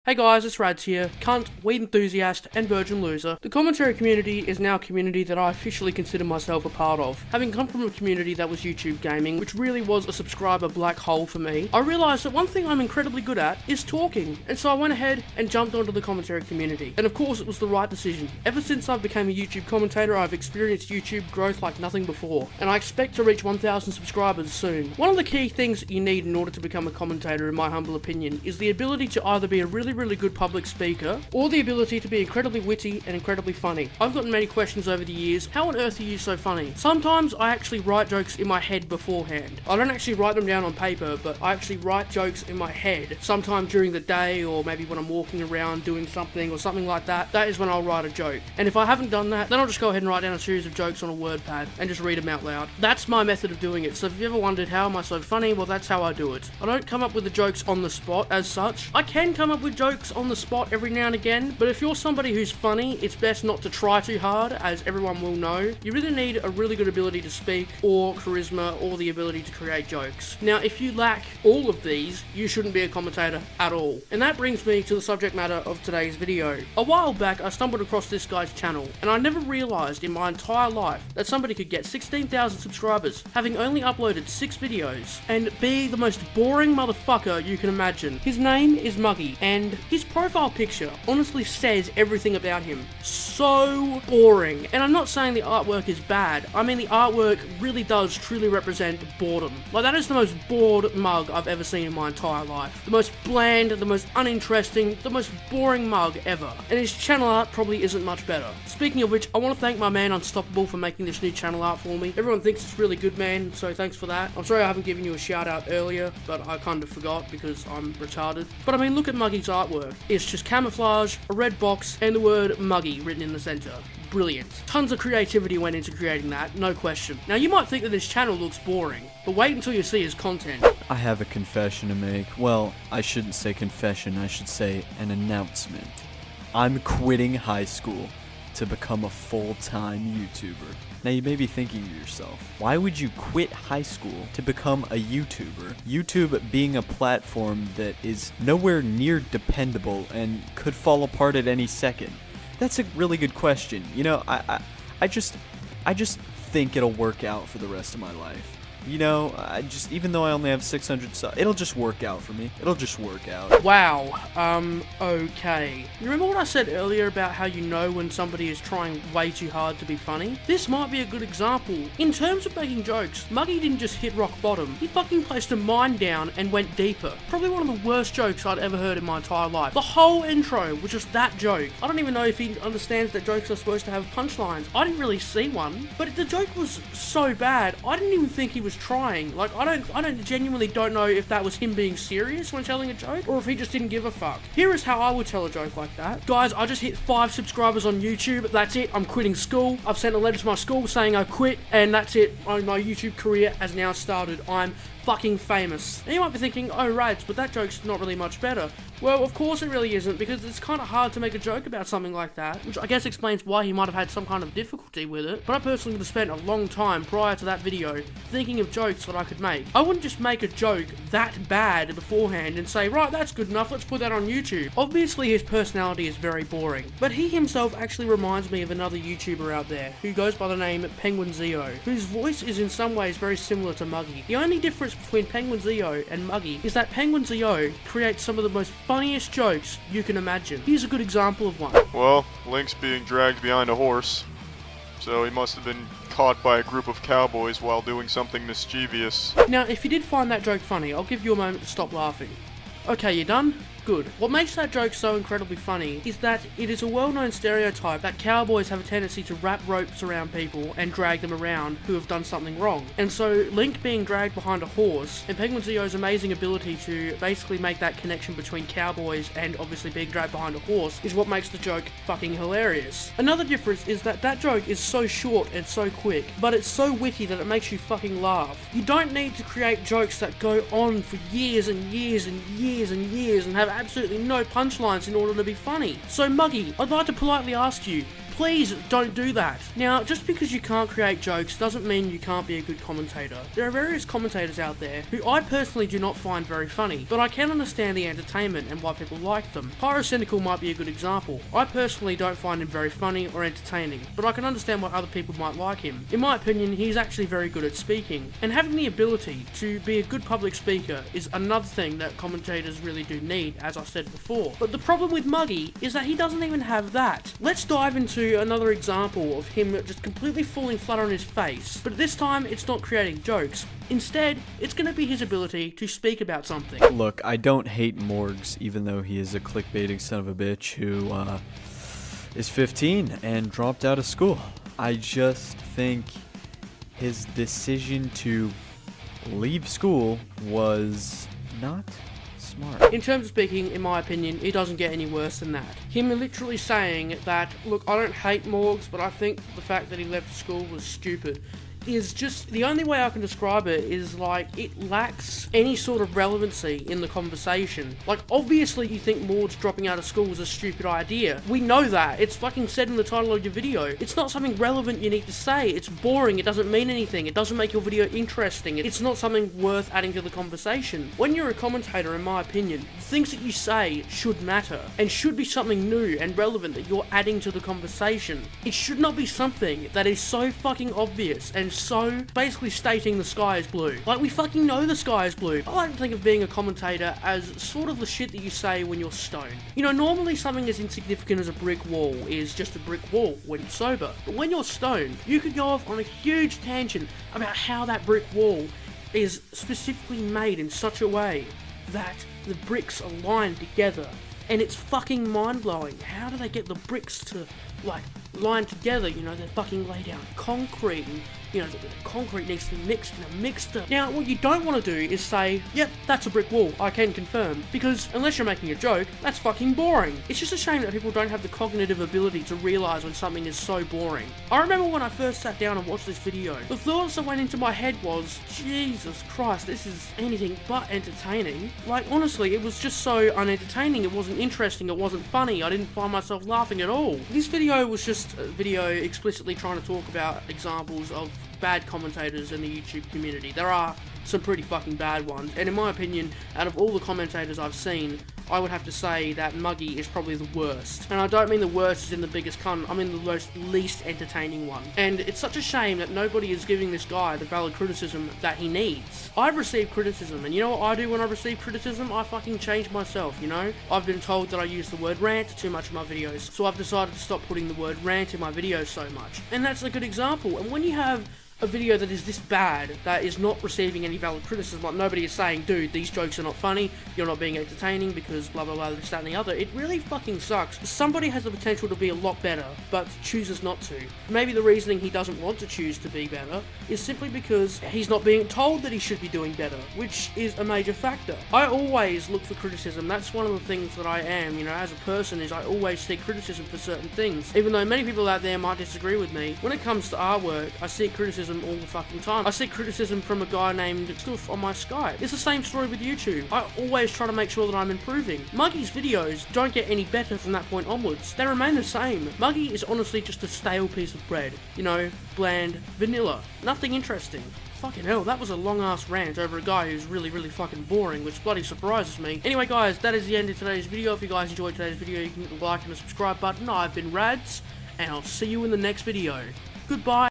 Hey guys, it's Rads here, cunt, weed enthusiast, and virgin loser. The commentary community is now a community that I officially consider myself a part of. Having come from a community that was YouTube gaming, which really was a subscriber black hole for me, I realised that one thing I'm incredibly good at is talking, and so I went ahead and jumped onto the commentary community. And of course it was the right decision. Ever since I became a YouTube commentator, I've experienced YouTube growth like nothing before, and I expect to reach 1,000 subscribers soon. One of the key things that you need in order to become a commentator, in my humble opinion, is the ability to either be a really good public speaker, or the ability to be incredibly witty and incredibly funny. I've gotten many questions over the years, how on earth are you so funny? Sometimes I actually write jokes in my head beforehand. I don't actually write them down on paper, but I actually write jokes in my head, sometime during the day, or maybe when I'm walking around doing something, or something like that. That is when I'll write a joke. And if I haven't done that, then I'll just go ahead and write down a series of jokes on a word pad, and just read them out loud. That's my method of doing it, so if you ever wondered how am I so funny, well that's how I do it. I don't come up with the jokes on the spot as such. I can come up with jokes on the spot every now and again, but if you're somebody who's funny, it's best not to try too hard, as everyone will know. You really need a really good ability to speak, or charisma, or the ability to create jokes. Now, if you lack all of these, you shouldn't be a commentator at all. And that brings me to the subject matter of today's video. A while back, I stumbled across this guy's channel, and I never realised in my entire life that somebody could get 16,000 subscribers, having only uploaded 6 videos, and be the most boring motherfucker you can imagine. His name is Muggy, and his profile picture honestly says everything about him. So boring. And I'm not saying the artwork is bad. I mean, the artwork really does truly represent boredom. Like, that is the most bored mug I've ever seen in my entire life. The most bland, the most uninteresting, the most boring mug ever. And his channel art probably isn't much better. Speaking of which, I want to thank my man Unstoppable for making this new channel art for me. Everyone thinks it's really good, man, so thanks for that. I'm sorry I haven't given you a shout out earlier, but I kind of forgot because I'm retarded. But I mean, look at Muggy's artwork. It's just camouflage, a red box, and the word Muggy written in the center. Brilliant. Tons of creativity went into creating that, no question. Now, you might think that this channel looks boring, but wait until you see his content. I have a confession to make. Well, I shouldn't say confession, I should say an announcement. I'm quitting high school to become a full-time YouTuber. Now you may be thinking to yourself, why would you quit high school to become a YouTuber? YouTube being a platform that is nowhere near dependable and could fall apart at any second. That's a really good question. You know, I just think it'll work out for the rest of my life. You know, even though I only have 600 subs, it'll just work out for me. It'll just work out. Wow, okay. You remember what I said earlier about how you know when somebody is trying way too hard to be funny? This might be a good example. In terms of making jokes, Muggy didn't just hit rock bottom. He fucking placed a mine down and went deeper. Probably one of the worst jokes I'd ever heard in my entire life. The whole intro was just that joke. I don't even know if he understands that jokes are supposed to have punchlines. I didn't really see one, but the joke was so bad, I didn't even think he was trying. Like, I genuinely don't know if that was him being serious when telling a joke, or if he just didn't give a fuck. Here is how I would tell a joke like that. Guys, I just hit 5 subscribers on YouTube. That's it. I'm quitting school. I've sent a letter to my school saying I quit, and that's it. My YouTube career has now started. I'm fucking famous. And you might be thinking, oh Rads, but that joke's not really much better. Well, of course it really isn't, because it's kind of hard to make a joke about something like that, which I guess explains why he might have had some kind of difficulty with it. But I personally would have spent a long time prior to that video thinking of jokes that I could make. I wouldn't just make a joke that bad beforehand and say, right, that's good enough, let's put that on YouTube. Obviously his personality is very boring, but he himself actually reminds me of another YouTuber out there who goes by the name Penguin Zeo, whose voice is in some ways very similar to Muggy. The only difference between Penguin Zeo and Muggy is that Penguin Zeo creates some of the most funniest jokes you can imagine. Here's a good example of one. Well, Link's being dragged behind a horse, so he must have been caught by a group of cowboys while doing something mischievous. Now, if you did find that joke funny, I'll give you a moment to stop laughing. Okay, you done? Good. What makes that joke so incredibly funny is that it is a well-known stereotype that cowboys have a tendency to wrap ropes around people and drag them around who have done something wrong. And so Link being dragged behind a horse, and Penguin Zeo's amazing ability to basically make that connection between cowboys and obviously being dragged behind a horse is what makes the joke fucking hilarious. Another difference is that that joke is so short and so quick, but it's so witty that it makes you fucking laugh. You don't need to create jokes that go on for years and years and years and years and have absolutely no punchlines in order to be funny. So Muggy, I'd like to politely ask you, Please don't do that. Now, just because you can't create jokes doesn't mean you can't be a good commentator. There are various commentators out there who I personally do not find very funny, but I can understand the entertainment and why people like them. Pyrocynical might be a good example. I personally don't find him very funny or entertaining, but I can understand why other people might like him. In my opinion, he's actually very good at speaking, and having the ability to be a good public speaker is another thing that commentators really do need, as I said before. But the problem with Muggy is that he doesn't even have that. Let's dive into another example of him just completely falling flat on his face, but this time it's not creating jokes. Instead, it's going to be his ability to speak about something. Look, I don't hate Morgs, even though he is a clickbaiting son of a bitch who is 15 and dropped out of school. I just think his decision to leave school was not smart. In terms of speaking, in my opinion, it doesn't get any worse than that. Him literally saying that, look, I don't hate Morgs, but I think the fact that he left school was stupid, is just, the only way I can describe it is like, it lacks any sort of relevancy in the conversation. Like, obviously you think Morgs dropping out of school was a stupid idea. We know that. It's fucking said in the title of your video. It's not something relevant you need to say. It's boring. It doesn't mean anything. It doesn't make your video interesting. It's not something worth adding to the conversation. When you're a commentator, in my opinion, the things that you say should matter and should be something new and relevant that you're adding to the conversation. It should not be something that is so fucking obvious and so basically stating the sky is blue. Like, we fucking know the sky is blue. I like to think of being a commentator as sort of the shit that you say when you're stoned. You know, normally something as insignificant as a brick wall is just a brick wall when you're sober. But when you're stoned, you could go off on a huge tangent about how that brick wall is specifically made in such a way that the bricks are lined together. And it's fucking mind-blowing. How do they get the bricks to, like, line together? You know, they fucking lay down concrete and, you know, the concrete needs to be mixed in a mixer. Now, what you don't want to do is say, yep, that's a brick wall, I can confirm. Because, unless you're making a joke, that's fucking boring. It's just a shame that people don't have the cognitive ability to realise when something is so boring. I remember when I first sat down and watched this video, the thoughts that went into my head was, Jesus Christ, this is anything but entertaining. Like, honestly, it was just so unentertaining, it wasn't interesting, it wasn't funny, I didn't find myself laughing at all. This video was just a video explicitly trying to talk about examples of bad commentators in the YouTube community. There are some pretty fucking bad ones, and in my opinion, out of all the commentators I've seen, I would have to say that Muggy is probably the worst. And I don't mean the worst as in the biggest cunt, I mean the least entertaining one. And it's such a shame that nobody is giving this guy the valid criticism that he needs. I've received criticism, and you know what I do when I receive criticism? I fucking change myself, you know? I've been told that I use the word rant too much in my videos, so I've decided to stop putting the word rant in my videos so much. And that's a good example. And when you have a video that is this bad, that is not receiving any valid criticism, like nobody is saying, dude, these jokes are not funny, you're not being entertaining because blah blah blah, this, that and the other, it really fucking sucks. Somebody has the potential to be a lot better, but chooses not to. Maybe the reasoning he doesn't want to choose to be better is simply because he's not being told that he should be doing better, which is a major factor. I always look for criticism. That's one of the things that I am, you know, as a person, is I always seek criticism for certain things. Even though many people out there might disagree with me, when it comes to artwork, I seek criticism all the fucking time. I seek criticism from a guy named Stoof on my Skype. It's the same story with YouTube. I always try to make sure that I'm improving. Muggy's videos don't get any better from that point onwards. They remain the same. Muggy is honestly just a stale piece of bread. You know, bland, vanilla. Nothing interesting. Fucking hell, that was a long-ass rant over a guy who's really, really fucking boring, which bloody surprises me. Anyway, guys, that is the end of today's video. If you guys enjoyed today's video, you can hit the like and the subscribe button. I've been Rads, and I'll see you in the next video. Goodbye.